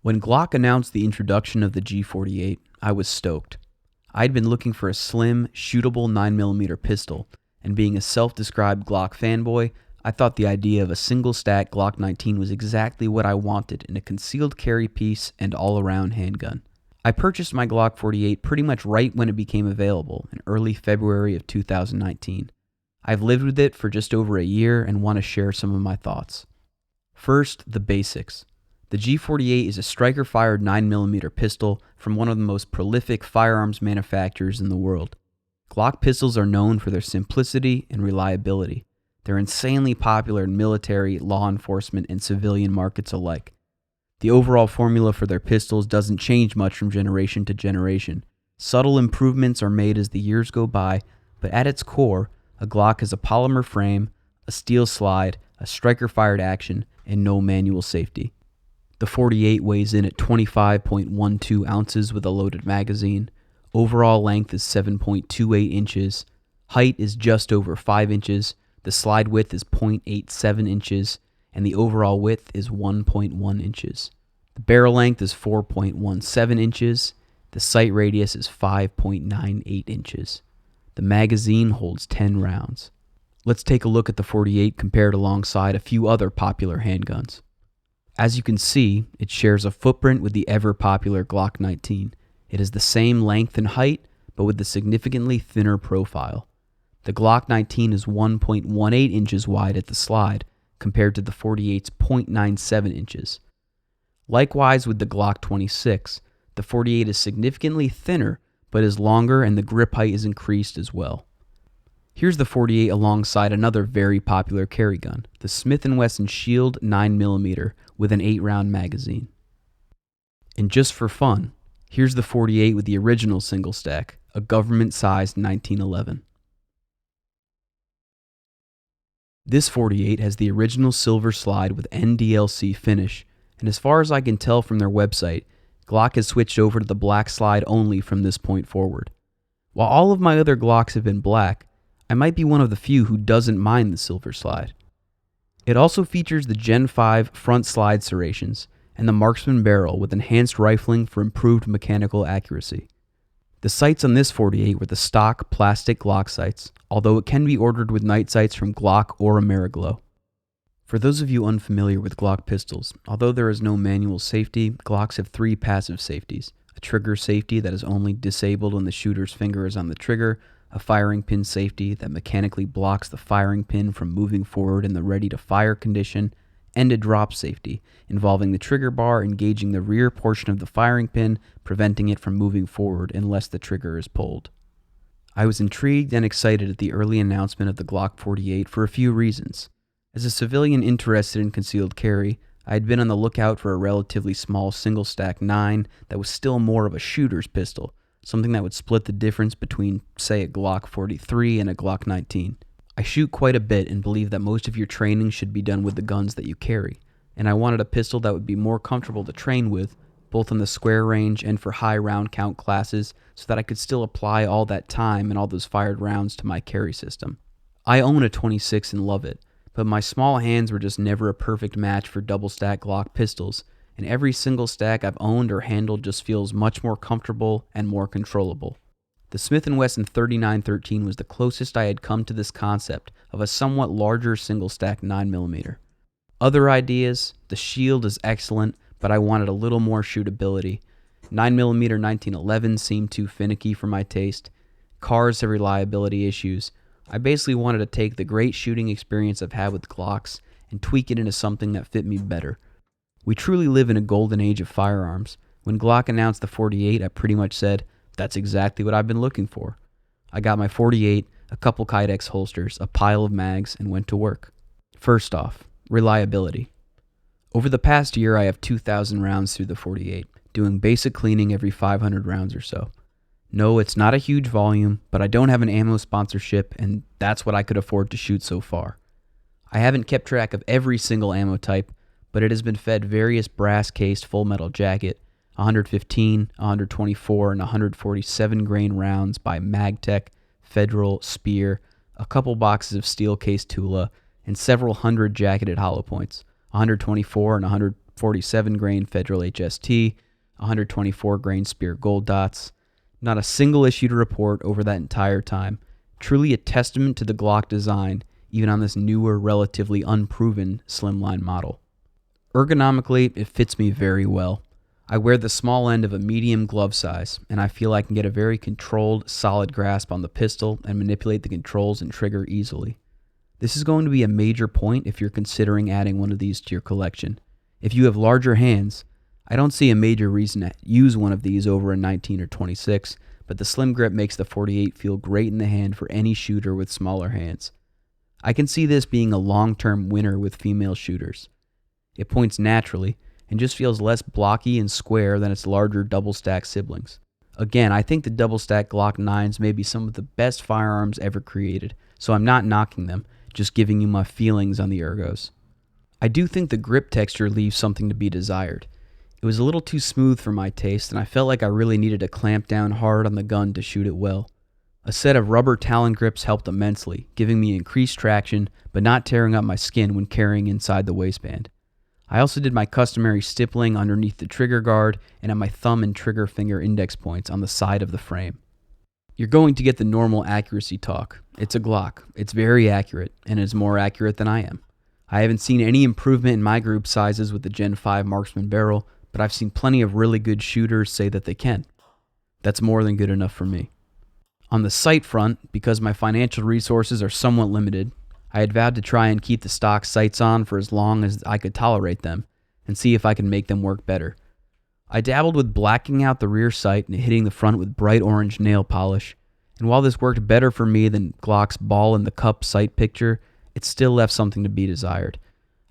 When Glock announced the introduction of the G48, I was stoked. I'd been looking for a slim, shootable 9mm pistol, and being a self-described Glock fanboy, I thought the idea of a single-stack Glock 19 was exactly what I wanted in a concealed carry piece and all-around handgun. I purchased my Glock 48 pretty much right when it became available in early February of 2019. I've lived with it for just over a year and want to share some of my thoughts. First, the basics. The G48 is a striker-fired 9mm pistol from one of the most prolific firearms manufacturers in the world. Glock pistols are known for their simplicity and reliability. They're insanely popular in military, law enforcement, and civilian markets alike. The overall formula for their pistols doesn't change much from generation to generation. Subtle improvements are made as the years go by, but at its core, a Glock has a polymer frame, a steel slide, a striker-fired action, and no manual safety. The 48 weighs in at 25.12 ounces with a loaded magazine. Overall length is 7.28 inches. Height is just over 5 inches. The slide width is 0.87 inches. And the overall width is 1.1 inches. The barrel length is 4.17 inches. The sight radius is 5.98 inches. The magazine holds 10 rounds. Let's take a look at the 48 compared alongside a few other popular handguns. As you can see, it shares a footprint with the ever-popular Glock 19. It is the same length and height, but with a significantly thinner profile. The Glock 19 is 1.18 inches wide at the slide, compared to the 48's 0.97 inches. Likewise with the Glock 26, the 48 is significantly thinner, but is longer and the grip height is increased as well. Here's the 48 alongside another very popular carry gun, the Smith & Wesson Shield 9mm with an 8-round magazine. And just for fun, here's the 48 with the original single stack, a government-sized 1911. This 48 has the original silver slide with NDLC finish, and as far as I can tell from their website, Glock has switched over to the black slide only from this point forward. While all of my other Glocks have been black, I might be one of the few who doesn't mind the silver slide. It also features the Gen 5 front slide serrations and the marksman barrel with enhanced rifling for improved mechanical accuracy. The sights on this 48 were the stock plastic Glock sights, although it can be ordered with night sights from Glock or Ameriglow. For those of you unfamiliar with Glock pistols, although there is no manual safety, Glocks have 3 passive safeties: a trigger safety that is only disabled when the shooter's finger is on the trigger, a firing pin safety that mechanically blocks the firing pin from moving forward in the ready-to-fire condition, and a drop safety involving the trigger bar engaging the rear portion of the firing pin, preventing it from moving forward unless the trigger is pulled. I was intrigued and excited at the early announcement of the Glock 48 for a few reasons. As a civilian interested in concealed carry, I had been on the lookout for a relatively small single-stack 9 that was still more of a shooter's pistol, something that would split the difference between, say, a Glock 43 and a Glock 19. I shoot quite a bit and believe that most of your training should be done with the guns that you carry, and I wanted a pistol that would be more comfortable to train with, both on the square range and for high round count classes, so that I could still apply all that time and all those fired rounds to my carry system. I own a 26 and love it, but my small hands were just never a perfect match for double-stack Glock pistols, and every single stack I've owned or handled just feels much more comfortable and more controllable. The Smith & Wesson 3913 was the closest I had come to this concept of a somewhat larger single-stack 9mm. Other ideas, the Shield is excellent, but I wanted a little more shootability. 9mm 1911 seemed too finicky for my taste. Cars have reliability issues. I basically wanted to take the great shooting experience I've had with Glocks and tweak it into something that fit me better. We truly live in a golden age of firearms. When Glock announced the 48, I pretty much said, that's exactly what I've been looking for. I got my 48, a couple Kydex holsters, a pile of mags, and went to work. First off, reliability. Over the past year, I have 2,000 rounds through the 48, doing basic cleaning every 500 rounds or so. No, it's not a huge volume, but I don't have an ammo sponsorship, and that's what I could afford to shoot so far. I haven't kept track of every single ammo type, but it has been fed various brass-cased full metal jacket, 115, 124, and 147 grain rounds by Magtech, Federal, Spear, a couple boxes of steel-cased Tula, and several hundred jacketed hollow points, 124 and 100 47 grain Federal HST, 124 grain Spear Gold Dots. Not a single issue to report over that entire time. Truly a testament to the Glock design, even on this newer, relatively unproven slimline model. Ergonomically, it fits me very well. I wear the small end of a medium glove size, and I feel I can get a very controlled, solid grasp on the pistol and manipulate the controls and trigger easily. This is going to be a major point if you're considering adding one of these to your collection. If you have larger hands, I don't see a major reason to use one of these over a 19 or 26, but the slim grip makes the 48 feel great in the hand for any shooter with smaller hands. I can see this being a long-term winner with female shooters. It points naturally and just feels less blocky and square than its larger double-stack siblings. Again, I think the double-stack Glock 9s may be some of the best firearms ever created, so I'm not knocking them, just giving you my feelings on the ergos. I do think the grip texture leaves something to be desired. It was a little too smooth for my taste, and I felt like I really needed to clamp down hard on the gun to shoot it well. A set of rubber Talon grips helped immensely, giving me increased traction, but not tearing up my skin when carrying inside the waistband. I also did my customary stippling underneath the trigger guard and at my thumb and trigger finger index points on the side of the frame. You're going to get the normal accuracy talk. It's a Glock. It's very accurate, and is more accurate than I am. I haven't seen any improvement in my group sizes with the Gen 5 Marksman barrel, but I've seen plenty of really good shooters say that they can. That's more than good enough for me. On the sight front, because my financial resources are somewhat limited, I had vowed to try and keep the stock sights on for as long as I could tolerate them, and see if I can make them work better. I dabbled with blacking out the rear sight and hitting the front with bright orange nail polish, and while this worked better for me than Glock's ball in the cup sight picture, it still left something to be desired.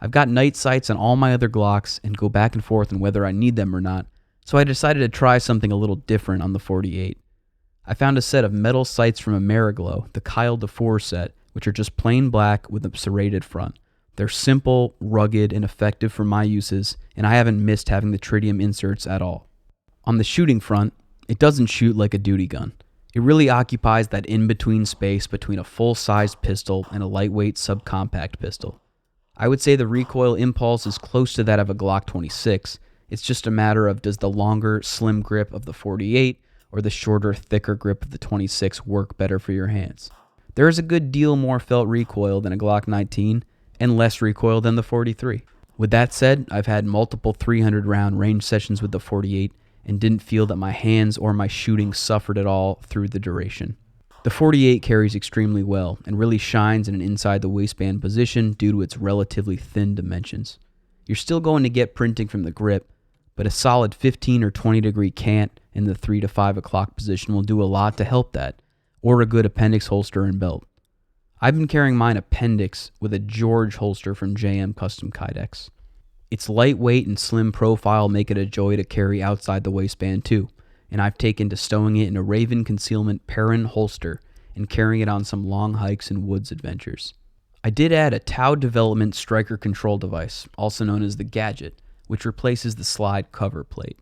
I've got night sights on all my other Glocks and go back and forth on whether I need them or not, so I decided to try something a little different on the 48. I found a set of metal sights from Ameriglow, the Kyle DeFore set, which are just plain black with a serrated front. They're simple, rugged, and effective for my uses, and I haven't missed having the tritium inserts at all. On the shooting front, it doesn't shoot like a duty gun. It really occupies that in-between space between a full-sized pistol and a lightweight subcompact pistol. I would say the recoil impulse is close to that of a Glock 26. It's just a matter of does the longer, slim grip of the 48 or the shorter, thicker grip of the 26 work better for your hands. There is a good deal more felt recoil than a Glock 19 and less recoil than the 43. With that said, I've had multiple 300-round range sessions with the 48 and didn't feel that my hands or my shooting suffered at all through the duration. The 48 carries extremely well and really shines in an inside the waistband position due to its relatively thin dimensions. You're still going to get printing from the grip, but a solid 15 or 20 degree cant in the 3 to 5 o'clock position will do a lot to help that, or a good appendix holster and belt. I've been carrying mine appendix with a George holster from JM Custom Kydex. Its lightweight and slim profile make it a joy to carry outside the waistband too, and I've taken to stowing it in a Raven Concealment Perrin holster and carrying it on some long hikes and woods adventures. I did add a Tau Development striker control device, also known as the Gadget, which replaces the slide cover plate.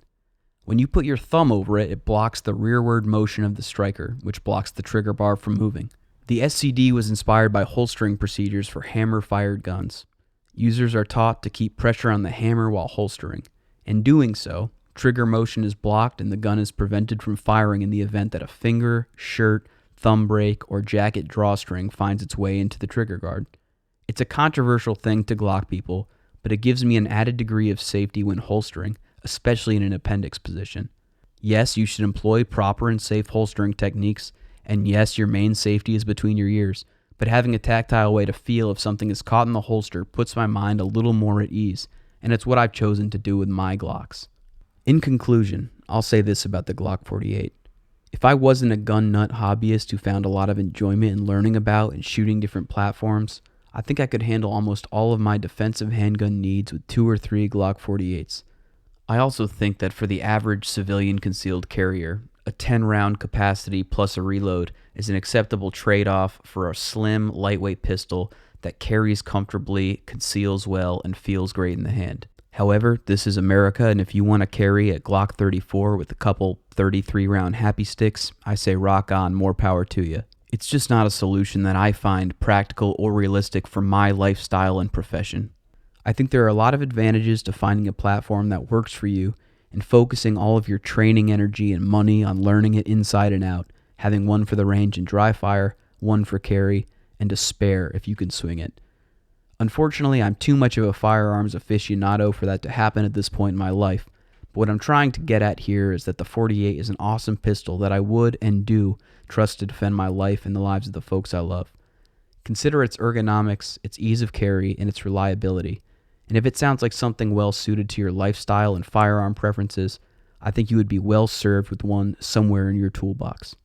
When you put your thumb over it, it blocks the rearward motion of the striker, which blocks the trigger bar from moving. The SCD was inspired by holstering procedures for hammer-fired guns. Users are taught to keep pressure on the hammer while holstering. In doing so, trigger motion is blocked and the gun is prevented from firing in the event that a finger, shirt, thumb brake, or jacket drawstring finds its way into the trigger guard. It's a controversial thing to Glock people, but it gives me an added degree of safety when holstering, especially in an appendix position. Yes, you should employ proper and safe holstering techniques, and yes, your main safety is between your ears, but having a tactile way to feel if something is caught in the holster puts my mind a little more at ease, and it's what I've chosen to do with my Glocks. In conclusion, I'll say this about the Glock 48. If I wasn't a gun nut hobbyist who found a lot of enjoyment in learning about and shooting different platforms, I think I could handle almost all of my defensive handgun needs with 2 or 3 Glock 48s. I also think that for the average civilian concealed carrier, a 10-round capacity plus a reload is an acceptable trade-off for a slim, lightweight pistol that carries comfortably, conceals well, and feels great in the hand. However, this is America, and if you want to carry a Glock 34 with a couple 33-round happy sticks, I say rock on, more power to you. It's just not a solution that I find practical or realistic for my lifestyle and profession. I think there are a lot of advantages to finding a platform that works for you and focusing all of your training energy and money on learning it inside and out, having one for the range and dry fire, one for carry, and a spare if you can swing it. Unfortunately, I'm too much of a firearms aficionado for that to happen at this point in my life, but what I'm trying to get at here is that the 48 is an awesome pistol that I would and do trust to defend my life and the lives of the folks I love. Consider its ergonomics, its ease of carry, and its reliability. And if it sounds like something well suited to your lifestyle and firearm preferences, I think you would be well served with one somewhere in your toolbox.